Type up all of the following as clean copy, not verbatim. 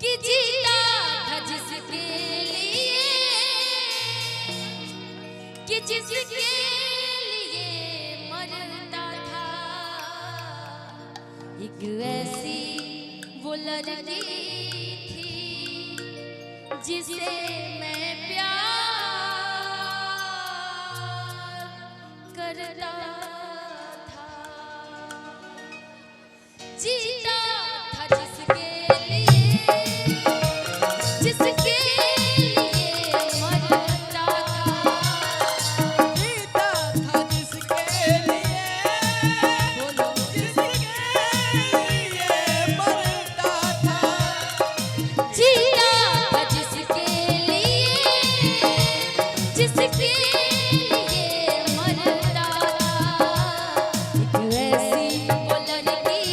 कि जीता था जिसके लिए, कि जिसके लिए मरता था। एक ऐसी वो लड़की थी जिसे मैं प्यार करता था। जीता था जिसके लिए, जिसके लिए मरता था। जीता था जिसके लिए, बोलो जिसके लिए मरता था। जीता था जिसके लिए, जिसके लिए मरता था। एक ऐसी वो लड़की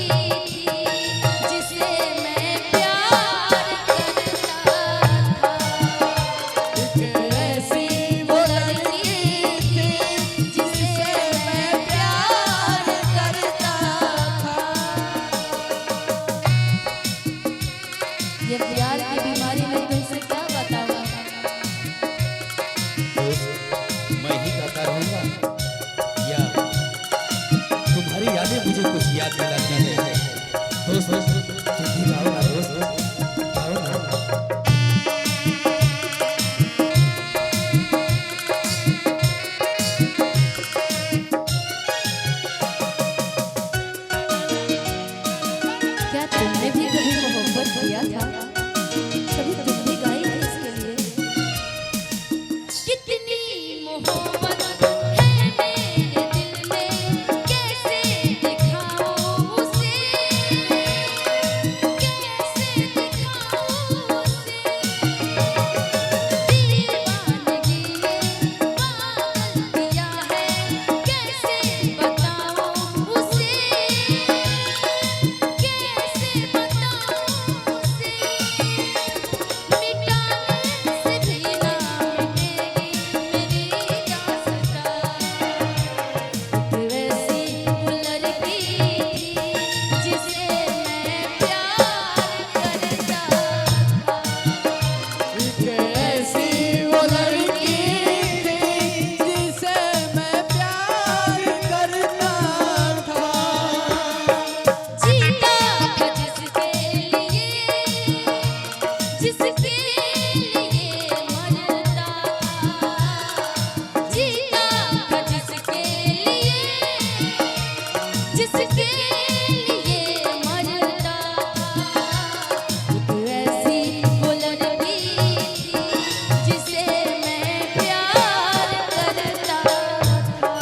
थी जिसे मैं प्यार करता था। एक ऐसी वो लड़की थी जिसे मैं प्यार करता था। ये प्यार की बीमारी में तुमसे क्या बताऊं? दोस्त, मैं ही गाता रहूंगा या तुम्हारी यादें मुझे कुछ याद दिलाती है। दोस्त तुम भी गाओ ना दोस्त, गाओ ना। क्या तुमने भी कभी मोहब्बत किया था? कभी तुम भी गाई थी इसके लिए? कितनी मोहब्बत है मेरे दिल में, कैसे दिखाऊं उसे, कैसे दिखाऊं उसे। दीवानगी ने पागल किया है, कैसे बताऊं उसे, कैसे बताऊं उसे। मिटाने से भी ना मिटेगी मेरी दास्तां। एक वैसी वो लड़की थी जिसे मैं प्यार करता था। एक ऐसी वो लड़की थी जिसे मैं प्यार करता था। जीता था जिसके लिए, जिसके लिए मरता था। जीता था जिसके लिए, जिसके लिए मरता था। एक ऐसी वो लड़की थी जिसे मैं प्यार करता था।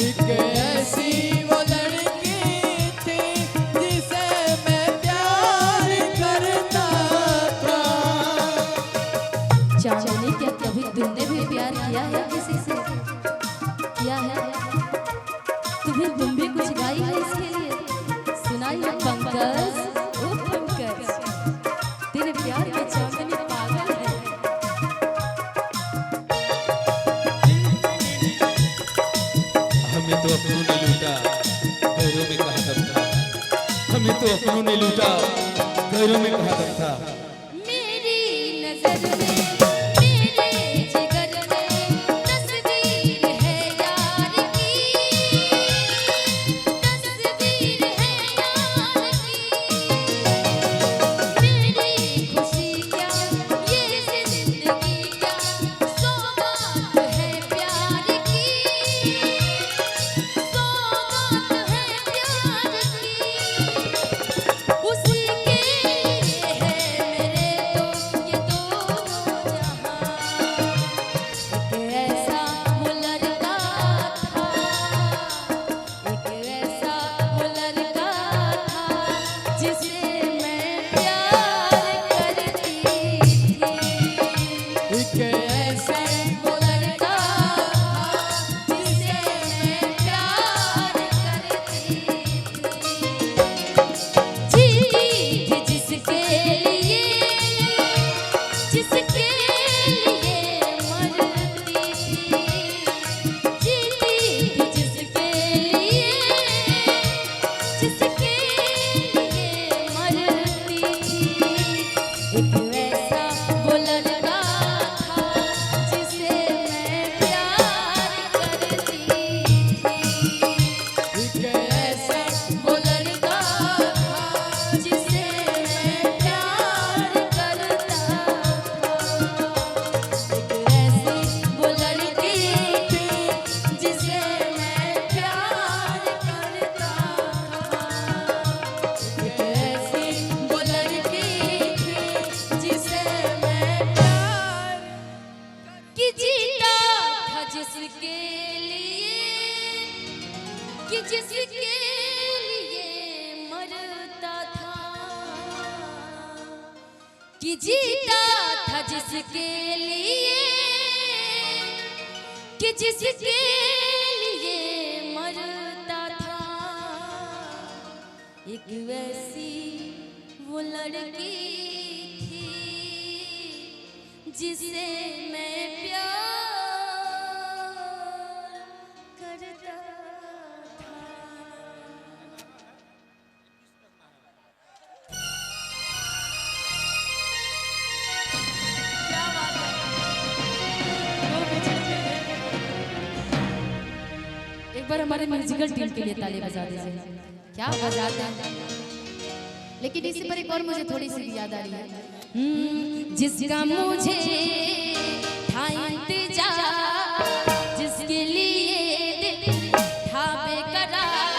एक ऐसी वो लड़की थी जिसे मैं प्यार करता था। चांदनी, क्या कभी तुमने भी प्यार किया है किसी से? किया है? तुम्हें तुम भी कुछ गाई है इसके लिए? सुनाइए पंकज, ओ पंकज, तेरे प्यार में चांदनी पागल है। हमें तो अपनों ने लूटा, गैरों में कहाँ दम था। हमें तो अपनों ने लूटा, गैरों में कहाँ दम था। मेरी नजर में, मेरे जिगर में तस्वीर है यार की, तस्वीर है यार की। मेरी खुशी क्या, ये जिंदगी क्या, सौगात है प्यार की, सौगात है प्यार की। उसी के लिए है कि जीता था जिसके लिए, कि जिसके लिए मरता था, एक वैसी वो लड़की थी जिसे मैं प्यार करता था। क्या बात है, एक बार हमारे म्यूजिकल टीम के लिए ताली बजा दीजिए। क्या बजाते हैं। लेकिन इसी पर एक और मुझे थोड़ी सी याद आ रही है। जिसका मुझे था इंतजार, जिसके लिए दिल था बेकरार,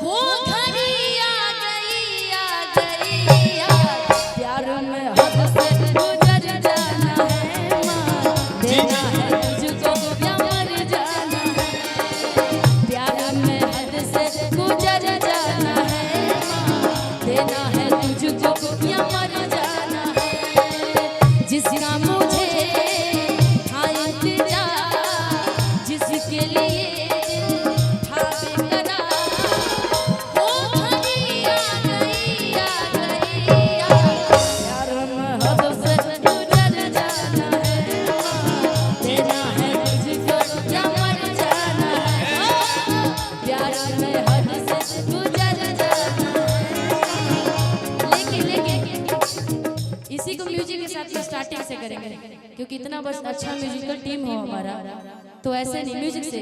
वो घड़ी आ गई, आ गई, प्यार में हद से गुजर जाना है, माँ देना है तुझको या मर जाना है, प्यार में हद से गुजर जाना है, देना है तुझको या मर जाना है। जिसका मुझे था इंतजार, जिसके लिए था बेकरार, वो घड़ी आ गई, आ गई, प्यार में हद से गुजर जाना है, देना है तुझको या मर जाना है, प्यार में हद से गुजर जाना है। लेकिन इसी को म्यूजिक के साथ स्टार्टिंग से करेंगे, क्योंकि इतना बस अच्छा म्यूजिकल टीम हो हमारा, तो ऐसे नहीं म्यूजिक से